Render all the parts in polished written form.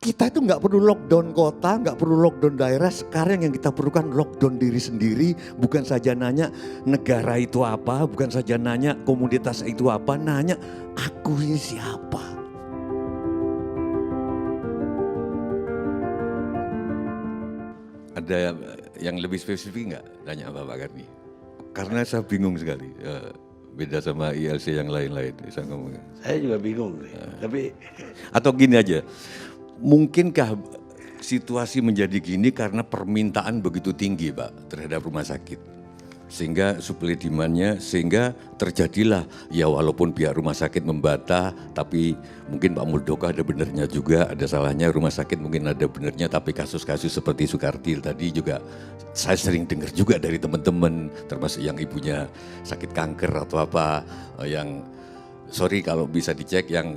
Kita itu nggak perlu lockdown kota, nggak perlu lockdown daerah. Sekarang yang kita perlukan lockdown diri sendiri. Bukan saja nanya negara itu apa, bukan saja nanya komunitas itu apa, nanya aku ini siapa. Ada yang lebih spesifik nggak? Tanya Bapak Karni. Karena saya bingung sekali. Beda sama ILC yang lain-lain. Saya juga bingung. Tapi atau gini aja. Mungkinkah situasi menjadi gini karena permintaan begitu tinggi Pak terhadap rumah sakit. Sehingga supply demand-nya, sehingga terjadilah ya walaupun pihak rumah sakit membantah, tapi mungkin Pak Muldoko ada benernya juga, ada salahnya rumah sakit mungkin ada benernya, tapi kasus-kasus seperti Sukartil tadi juga saya sering dengar juga dari teman-teman, termasuk yang ibunya sakit kanker atau apa, yang sorry kalau bisa dicek yang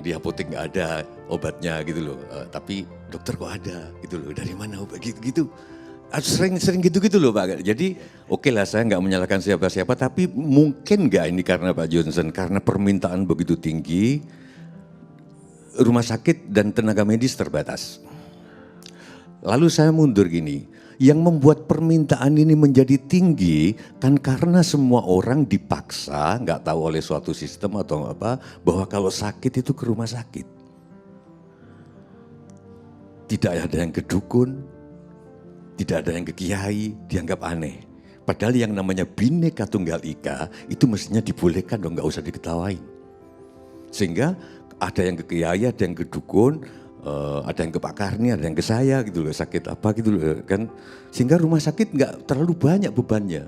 di apotek nggak ada obatnya gitu loh, tapi dokter kok ada gitu loh, dari mana obat gitu. Sering gitu-gitu loh Pak. Jadi oke lah saya nggak menyalahkan siapa-siapa, tapi mungkin nggak ini karena Pak Johnson, karena permintaan begitu tinggi, rumah sakit dan tenaga medis terbatas. Lalu saya mundur gini, yang membuat permintaan ini menjadi tinggi kan karena semua orang dipaksa, nggak tahu oleh suatu sistem atau apa, bahwa kalau sakit itu ke rumah sakit. Tidak ada yang ke dukun, tidak ada yang ke kiai, dianggap aneh. Padahal yang namanya Bhinneka Tunggal Ika itu mestinya dibolehkan dong, nggak usah diketawain. Sehingga ada yang ke kiai, ada yang ke dukun, ada yang ke Pak Karni, ada yang ke saya gitu loh, sakit apa gitu loh kan. Sehingga rumah sakit nggak terlalu banyak bebannya.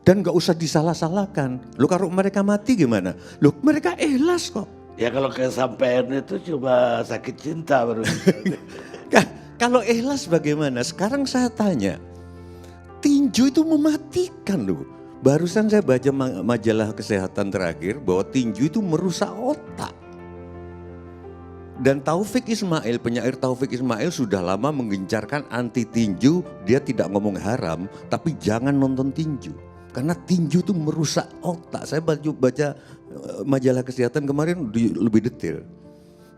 Dan nggak usah disalah-salahkan. Loh kalau mereka mati gimana? Loh mereka ikhlas kok. ya kalau kesampaian itu cuma sakit cinta baru. Kalau ikhlas bagaimana? Sekarang saya tanya, tinju itu mematikan loh. Barusan saya baca majalah kesehatan terakhir bahwa tinju itu merusak otak. Dan Taufik Ismail, penyair Taufik Ismail sudah lama menggencarkan anti tinju. Dia tidak ngomong haram, tapi jangan nonton tinju. Karena tinju itu merusak otak. Saya baca majalah kesehatan kemarin lebih detail.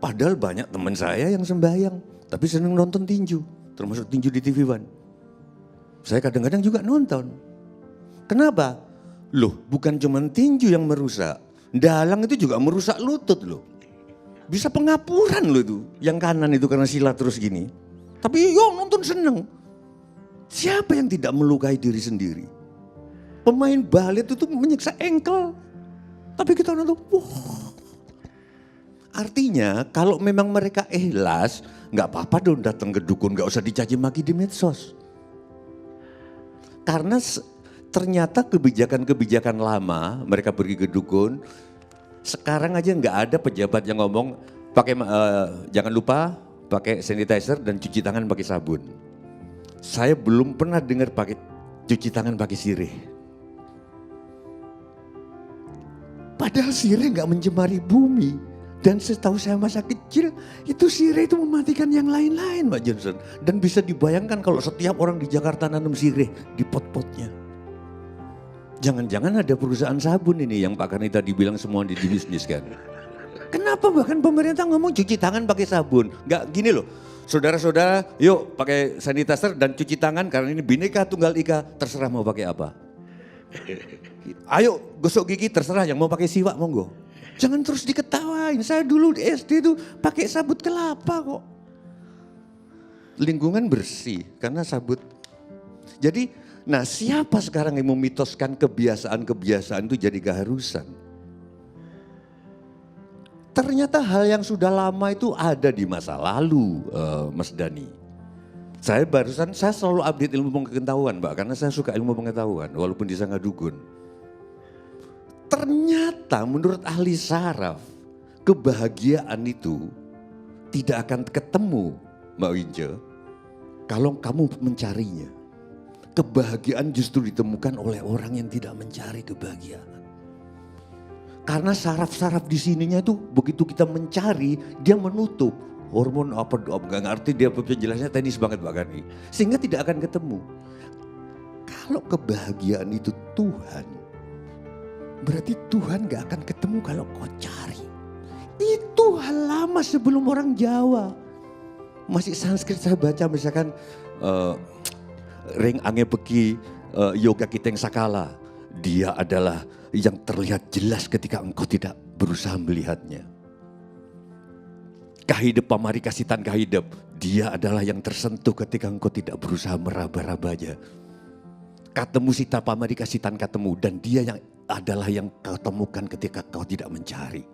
Padahal banyak teman saya yang sembahyang, tapi senang nonton tinju. Termasuk tinju di TV One. Saya kadang-kadang juga nonton. Kenapa? Loh bukan cuma tinju yang merusak. Dalang itu juga merusak lutut loh. Bisa pengapuran loh itu. Yang kanan itu karena silat terus gini. Tapi yo nonton seneng. Siapa yang tidak melukai diri sendiri? Pemain balet itu menyiksa engkel. Tapi kita nonton, wah. Artinya kalau memang mereka ikhlas, gak apa-apa dong datang ke dukun, gak usah dicaci maki di medsos. Karena ternyata kebijakan-kebijakan lama, mereka pergi ke dukun, sekarang aja nggak ada pejabat yang ngomong pakai jangan lupa pakai sanitizer dan cuci tangan pakai sabun. Saya belum pernah dengar pakai cuci tangan pakai sirih. Padahal sirih nggak mencemari bumi. Dan setahu saya masa kecil itu sirih itu mematikan yang lain-lain Pak Johnson. Dan bisa dibayangkan kalau setiap orang di Jakarta nanam sirih di pot-potnya. Jangan-jangan ada perusahaan sabun ini yang Pak Karni tadi bilang semua di bisnis kan. Kenapa bahkan pemerintah ngomong cuci tangan pakai sabun? Enggak gini loh, saudara-saudara yuk pakai sanitizer dan cuci tangan karena ini Bhinneka Tunggal Ika, terserah mau pakai apa. Ayo gosok gigi terserah, yang mau pakai siwak monggo. Jangan terus diketawain, saya dulu di SD itu pakai sabut kelapa kok. Lingkungan bersih karena sabut. Jadi nah siapa sekarang yang memitoskan kebiasaan-kebiasaan itu jadi keharusan? Ternyata hal yang sudah lama itu ada di masa lalu Mas Dhani. Saya selalu update ilmu pengetahuan Pak, karena saya suka ilmu pengetahuan walaupun disangka dukun. Ternyata menurut ahli saraf, kebahagiaan itu tidak akan ketemu Mbak Wince kalau kamu mencarinya. Kebahagiaan justru ditemukan oleh orang yang tidak mencari kebahagiaan. Karena saraf-saraf di sininya itu begitu kita mencari, dia menutup. Hormon apa, gak ngerti dia penjelasannya teknis banget Pak Karni. Sehingga tidak akan ketemu. Kalau kebahagiaan itu Tuhan, berarti Tuhan gak akan ketemu kalau kau cari. Itu hal lama sebelum orang Jawa. Masih Sanskrit saya baca misalkan Ring Ange Beki Yoga Kiteng Sakala. Dia adalah yang terlihat jelas ketika engkau tidak berusaha melihatnya. Kahidep Pamarika Sitan Kahidep. Dia adalah yang tersentuh ketika engkau tidak berusaha meraba-rabanya. Katemu Sita Pamarika Sitan Katemu. Dan dia yang adalah yang kau temukan ketika kau tidak mencari.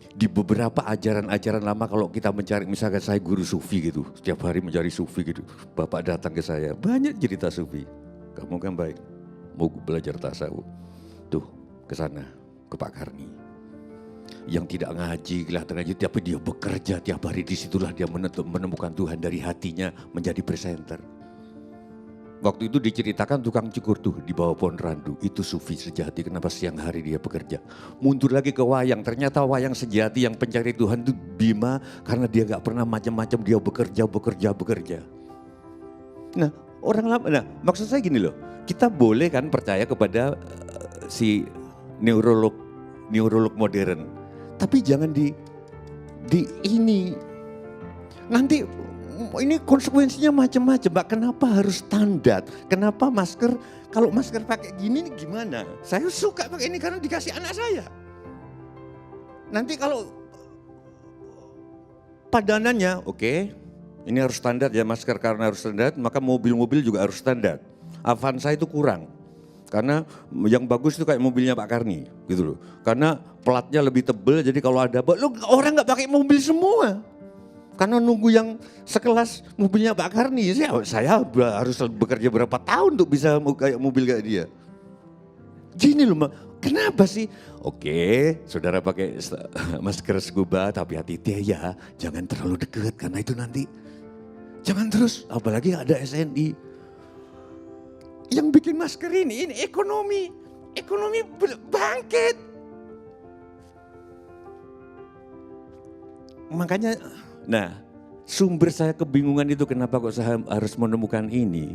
Di beberapa ajaran-ajaran lama kalau kita mencari, misalkan saya guru sufi gitu, setiap hari mencari sufi gitu. Bapak datang ke saya, banyak cerita sufi. Kamu kan baik, mau belajar tasawuf. Tuh ke sana, ke Pak Karni. Yang tidak ngaji, kelihatan ngaji, tapi dia bekerja tiap hari, disitulah dia menemukan Tuhan dari hatinya menjadi presenter. Waktu itu diceritakan tukang cukur tuh di bawah pohon randu. Itu sufi sejati, kenapa siang hari dia bekerja. Mundur lagi ke wayang, ternyata wayang sejati yang pencari Tuhan itu Bima. Karena dia gak pernah macam-macam, dia bekerja. Nah orang lama, nah maksud saya gini loh. Kita boleh kan percaya kepada si neurolog modern. Tapi jangan di ini. Nanti ini konsekuensinya macam-macam, Mbak. Kenapa harus standar? Kenapa masker? Kalau masker pakai gini nih gimana? Saya suka pakai ini karena dikasih anak saya. Nanti kalau padanannya, oke, ini harus standar ya masker karena harus standar, maka mobil-mobil juga harus standar. Avanza itu kurang. Karena yang bagus itu kayak mobilnya Pak Karni gitu loh. Karena platnya lebih tebal, jadi kalau ada apa, orang nggak pakai mobil semua. Karena nunggu yang sekelas mobilnya Pak Karni, saya harus bekerja berapa tahun untuk bisa kayak mobil kayak dia. Gini loh, kenapa sih? Oke, saudara pakai masker scuba, tapi hati-hati ya, jangan terlalu dekat karena itu nanti. Jangan terus, apalagi ada SNI. Yang bikin masker ini ekonomi bangkit. Makanya, nah, sumber saya kebingungan itu kenapa kok saya harus menemukan ini.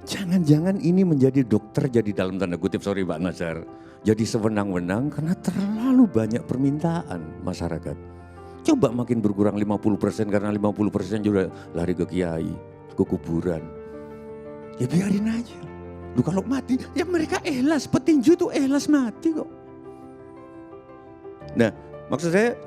Jangan-jangan ini menjadi dokter jadi dalam tanda kutip, sorry Pak Nazar. Jadi sewenang-wenang karena terlalu banyak permintaan masyarakat. Coba makin berkurang 50% karena 50% juga lari ke kiai, ke kuburan. Ya biarin aja. Lu kalau mati, ya mereka ikhlas, petinju itu ikhlas mati kok. Nah, maksud saya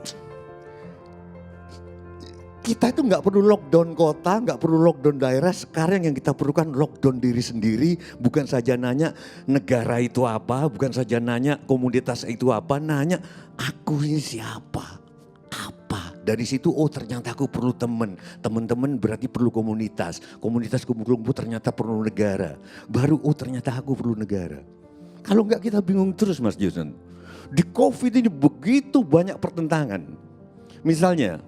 kita itu nggak perlu lockdown kota, nggak perlu lockdown daerah. Sekarang yang kita perlukan lockdown diri sendiri. Bukan saja nanya negara itu apa, bukan saja nanya komunitas itu apa, nanya aku ini siapa, apa. Dari situ, oh ternyata aku perlu teman-teman berarti perlu komunitas. Komunitas kumpul-kumpul ternyata perlu negara. Baru, oh ternyata aku perlu negara. Kalau nggak kita bingung terus Mas Jason. Di COVID ini begitu banyak pertentangan. Misalnya,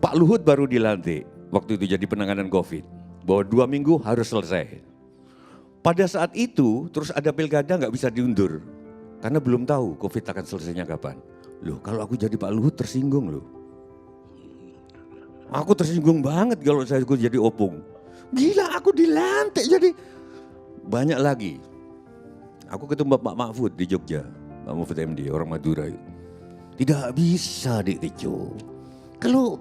Pak Luhut baru dilantik waktu itu jadi penanganan COVID. Bahwa 2 minggu harus selesai. Pada saat itu terus ada pilkada gak bisa diundur. Karena belum tahu COVID akan selesainya kapan. Loh kalau aku jadi Pak Luhut tersinggung loh. Aku tersinggung banget kalau saya jadi opung. Gila aku dilantik jadi. Banyak lagi. Aku ketemu Pak Mahfud di Jogja. Pak Mahfud MD orang Madura itu. Tidak bisa Dik Tejo. Kalau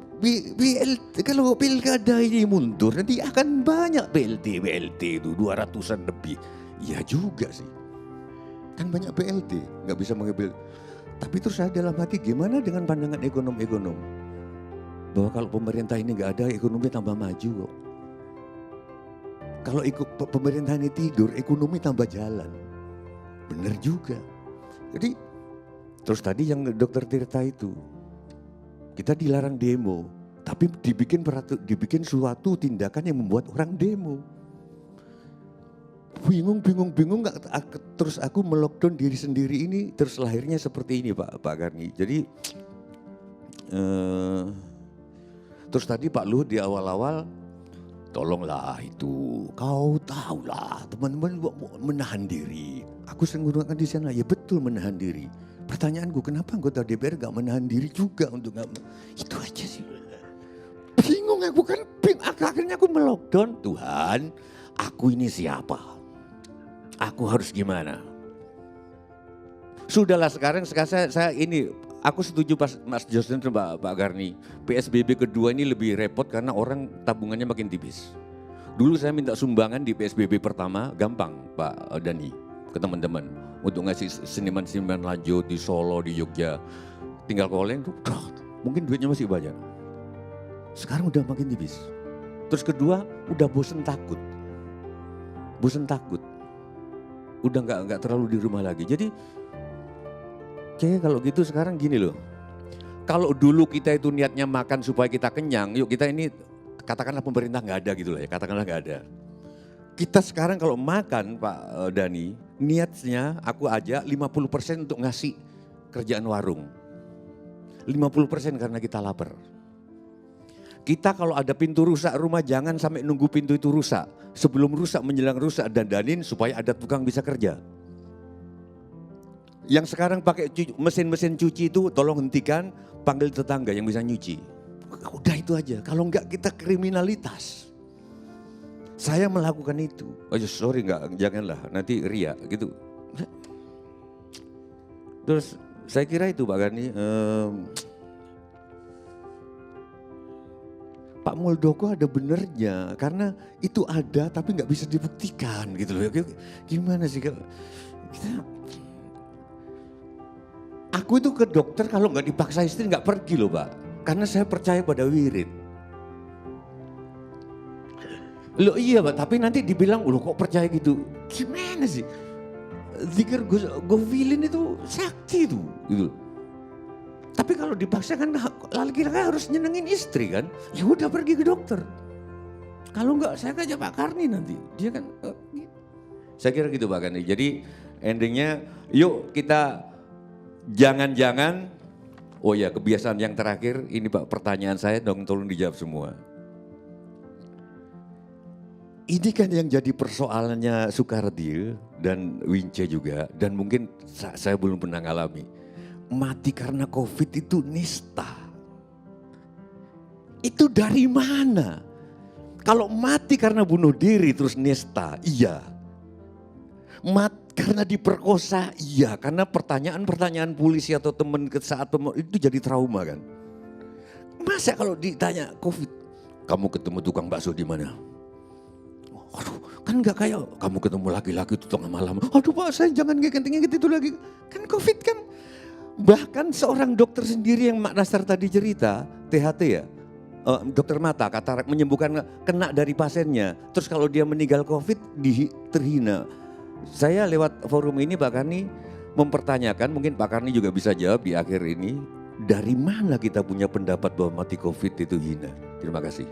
pilkada ini mundur nanti akan banyak BLT itu 200-an lebih. Iya juga sih. Kan banyak BLT, nggak bisa mengambil. Tapi terus saya dalam hati gimana dengan pandangan ekonom-ekonom? Bahwa kalau pemerintah ini nggak ada ekonomi tambah maju kok. Kalau pemerintah ini tidur ekonomi tambah jalan. Bener juga. Jadi terus tadi yang Dokter Tirta itu. Kita dilarang demo, tapi dibikin suatu tindakan yang membuat orang demo. Bingung, terus aku melockdown diri sendiri ini, terus lahirnya seperti ini Pak Karni. Jadi, terus tadi Pak Luhut di awal-awal, tolonglah itu, kau tahulah teman-teman menahan diri. Aku sering gunakan di sana, ya betul menahan diri. Pertanyaanku, kenapa anggota DPR gak menahan diri juga untuk gak, itu aja sih. Bingung aku kan, akhirnya aku melockdown. Tuhan, aku ini siapa? Aku harus gimana? Sudahlah sekarang saya ini aku setuju pas Mas Justin dan Pak Garni. PSBB kedua ini lebih repot karena orang tabungannya makin tipis. Dulu saya minta sumbangan di PSBB pertama, gampang Pak Dani ke teman-teman. Untuk ngasih seniman-seniman lanjut di Solo, di Jogja. Tinggal calling tuh, mungkin duitnya masih banyak. Sekarang udah makin tipis. Terus kedua, udah bosen takut. Bosen takut. Udah nggak terlalu di rumah lagi. Jadi kayak kalau gitu sekarang gini loh. Kalau dulu kita itu niatnya makan supaya kita kenyang, yuk kita ini katakanlah pemerintah nggak ada gitu lah ya, katakanlah nggak ada. Kita sekarang kalau makan Pak Dani, niatnya aku aja 50% untuk ngasih kerjaan warung. 50% karena kita lapar. Kita kalau ada pintu rusak rumah jangan sampai nunggu pintu itu rusak. Sebelum rusak menjelang rusak dandanin supaya ada tukang bisa kerja. Yang sekarang pakai mesin-mesin cuci itu tolong hentikan, panggil tetangga yang bisa nyuci. Udah itu aja, kalau enggak kita kriminalitas. Saya melakukan itu. Oh sorry enggak, janganlah nanti ria gitu. Terus saya kira itu Pak Gani, Pak Muldoko ada benernya karena itu ada tapi nggak bisa dibuktikan gitu loh. Gimana sih kita, aku itu ke dokter kalau nggak dipaksa istri nggak pergi loh Pak, karena saya percaya pada wirid. Loh iya Pak, tapi nanti dibilang loh kok percaya gitu, gimana sih? Zikir Gofilin itu sakti itu gitu. Tapi kalau dipaksa kan laki-laki harus nyenengin istri kan. Ya udah pergi ke dokter. Kalau enggak saya ngajak Pak Karni nanti. Dia kan saya kira gitu Pak Karni. Jadi endingnya yuk kita jangan-jangan, oh ya kebiasaan yang terakhir ini Pak pertanyaan saya dong tolong dijawab semua. Ini kan yang jadi persoalannya Soekardi dan Wince juga dan mungkin saya belum pernah ngalami. Mati karena COVID itu nista. Itu dari mana? Kalau mati karena bunuh diri terus nista, iya. Mati karena diperkosa, iya. Karena pertanyaan-pertanyaan polisi atau teman saat itu jadi trauma kan. Masa kalau ditanya COVID, kamu ketemu tukang bakso di mana? Aduh, kan gak kayak kamu ketemu laki-laki itu tengah malam. Aduh Pak, saya jangan ngeganteng-ngeganteng itu lagi. Kan COVID kan. Bahkan seorang dokter sendiri yang Mak Nasar tadi cerita, THT ya, dokter mata, katarak menyembuhkan kena dari pasiennya. Terus kalau dia meninggal COVID terhina. Saya lewat forum ini Pak Karni mempertanyakan, mungkin Pak Karni juga bisa jawab di akhir ini. Dari mana kita punya pendapat bahwa mati COVID itu hina? Terima kasih.